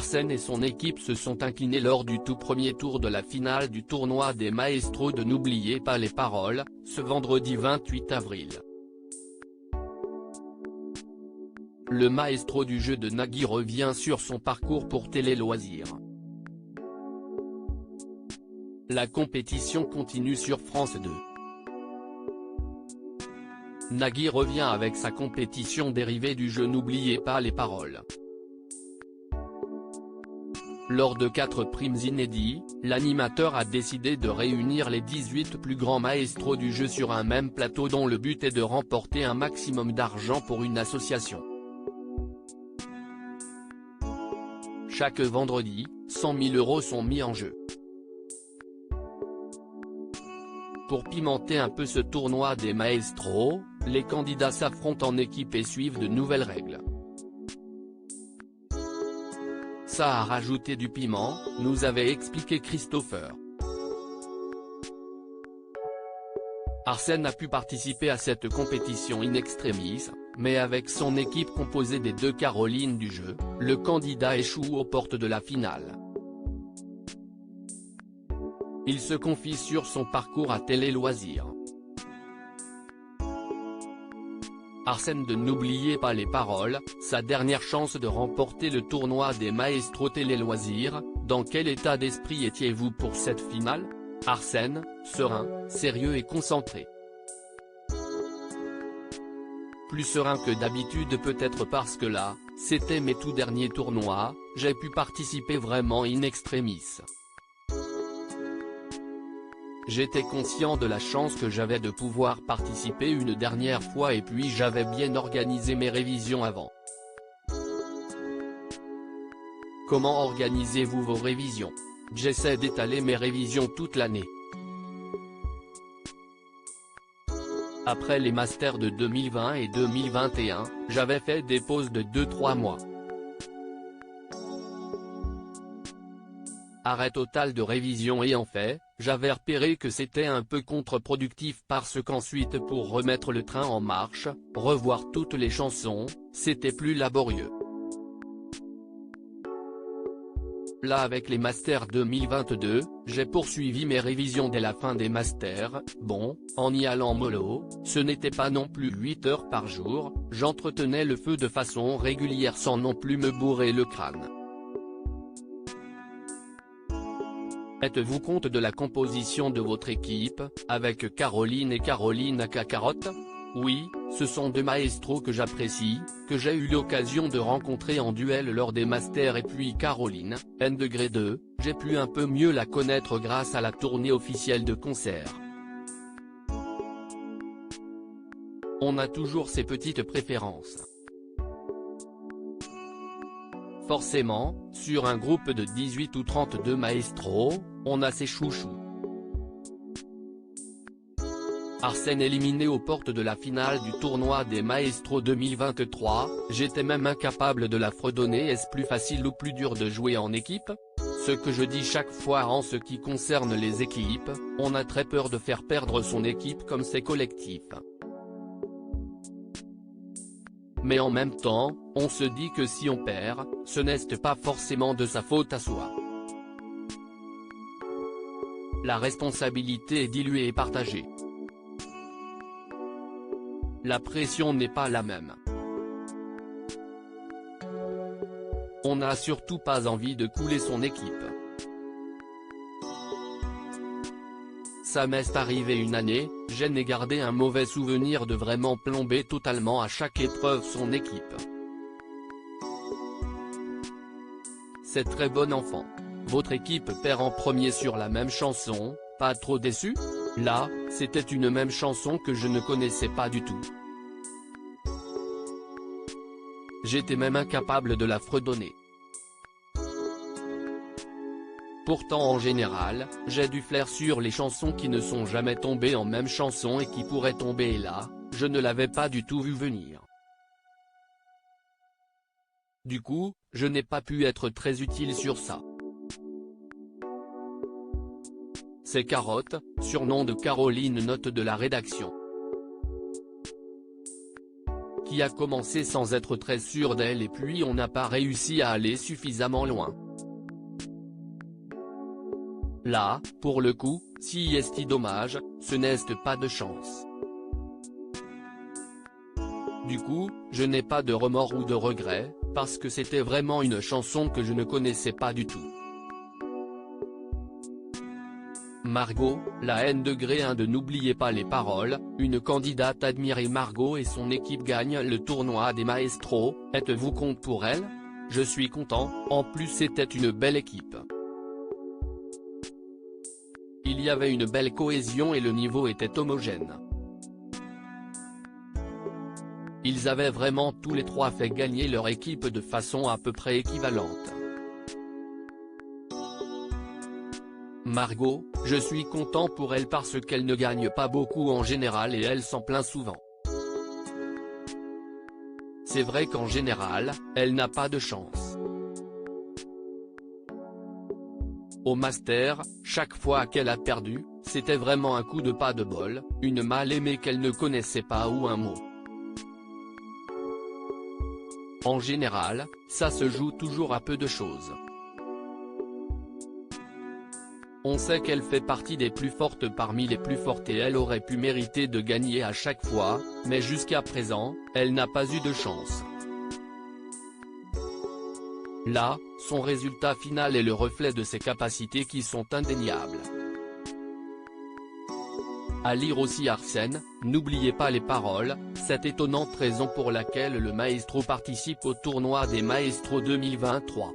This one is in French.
Arsène et son équipe se sont inclinés lors du tout premier tour de la finale du tournoi des maestros de N'oubliez pas les paroles, ce vendredi 28 avril. Le maestro du jeu de Nagui revient sur son parcours pour Télé Loisirs. La compétition continue sur France 2. Nagui revient avec sa compétition dérivée du jeu N'oubliez pas les paroles. Lors de 4 primes inédits, l'animateur a décidé de réunir les 18 plus grands maestros du jeu sur un même plateau dont le but est de remporter un maximum d'argent pour une association. Chaque vendredi, 100 000 € sont mis en jeu. Pour pimenter un peu ce tournoi des maestros, les candidats s'affrontent en équipe et suivent de nouvelles règles. Ça a rajouté du piment, nous avait expliqué Christopher. Arsène a pu participer à cette compétition in extremis, mais avec son équipe composée des 2 Carolines du jeu, le candidat échoue aux portes de la finale. Il se confie sur son parcours à Télé Loisirs. Arsène de N'oubliez pas les paroles, sa dernière chance de remporter le tournoi des maestros Télé Loisirs, dans quel état d'esprit étiez-vous pour cette finale? Arsène, serein, sérieux et concentré. Plus serein que d'habitude peut-être parce que là, c'était mes tout derniers tournois, j'ai pu participer vraiment in extremis. J'étais conscient de la chance que j'avais de pouvoir participer une dernière fois et puis j'avais bien organisé mes révisions avant. Comment organisez-vous vos révisions? J'essaie d'étaler mes révisions toute l'année. Après les masters de 2020 et 2021, j'avais fait des pauses de 2-3 mois. Arrêt total de révision et en fait, j'avais repéré que c'était un peu contre-productif parce qu'ensuite pour remettre le train en marche, revoir toutes les chansons, c'était plus laborieux. Là avec les masters 2022, j'ai poursuivi mes révisions dès la fin des masters, bon, en y allant mollo, ce n'était pas non plus 8 heures par jour, j'entretenais le feu de façon régulière sans non plus me bourrer le crâne. Êtes-vous compte de la composition de votre équipe, avec Caroline et Caroline aka Carotte? Oui, ce sont 2 maestros que j'apprécie, que j'ai eu l'occasion de rencontrer en duel lors des masters et puis Caroline, N-2, j'ai pu un peu mieux la connaître grâce à la tournée officielle de concerts. On a toujours ses petites préférences. Forcément, sur un groupe de 18 ou 32 maestros, on a ses chouchous. Arsène éliminé aux portes de la finale du tournoi des maestros 2023, j'étais même incapable de la fredonner. Est-ce plus facile ou plus dur de jouer en équipe? Ce que je dis chaque fois en ce qui concerne les équipes, on a très peur de faire perdre son équipe comme c'est collectif. Mais en même temps, on se dit que si on perd, ce n'est pas forcément de sa faute à soi. La responsabilité est diluée et partagée. La pression n'est pas la même. On n'a surtout pas envie de couler son équipe. Ça m'est arrivé une année, je n'ai gardé un mauvais souvenir de vraiment plomber totalement à chaque épreuve son équipe. C'est très bon enfant. Votre équipe perd en premier sur la même chanson, pas trop déçu? Là, c'était une même chanson que je ne connaissais pas du tout. J'étais même incapable de la fredonner. Pourtant en général, j'ai du flair sur les chansons qui ne sont jamais tombées en même chanson et qui pourraient tomber et là, je ne l'avais pas du tout vu venir. Du coup, je n'ai pas pu être très utile sur ça. C'est Carotte, surnom de Caroline, note de la rédaction, qui a commencé sans être très sûre d'elle et puis on n'a pas réussi à aller suffisamment loin. Là, pour le coup, si est dommage, ce n'est pas de chance. Du coup, je n'ai pas de remords ou de regrets, parce que c'était vraiment une chanson que je ne connaissais pas du tout. Margot, la haine degré 1 de N'oubliez pas les paroles, une candidate admirée. Margot et son équipe gagnent le tournoi des maestros, êtes-vous content pour elle? Je suis content, en plus c'était une belle équipe. Il y avait une belle cohésion et le niveau était homogène. Ils avaient vraiment tous les trois fait gagner leur équipe de façon à peu près équivalente. Margot, je suis content pour elle parce qu'elle ne gagne pas beaucoup en général et elle s'en plaint souvent. C'est vrai qu'en général, elle n'a pas de chance. Au Master, chaque fois qu'elle a perdu, c'était vraiment un coup de pas de bol, une mal-aimée qu'elle ne connaissait pas ou un mot. En général, ça se joue toujours à peu de choses. On sait qu'elle fait partie des plus fortes parmi les plus fortes et elle aurait pu mériter de gagner à chaque fois, mais jusqu'à présent, elle n'a pas eu de chance. Là, son résultat final est le reflet de ses capacités qui sont indéniables. À lire aussi Arsène, n'oubliez pas les paroles, cette étonnante raison pour laquelle le maestro participe au tournoi des maestros 2023.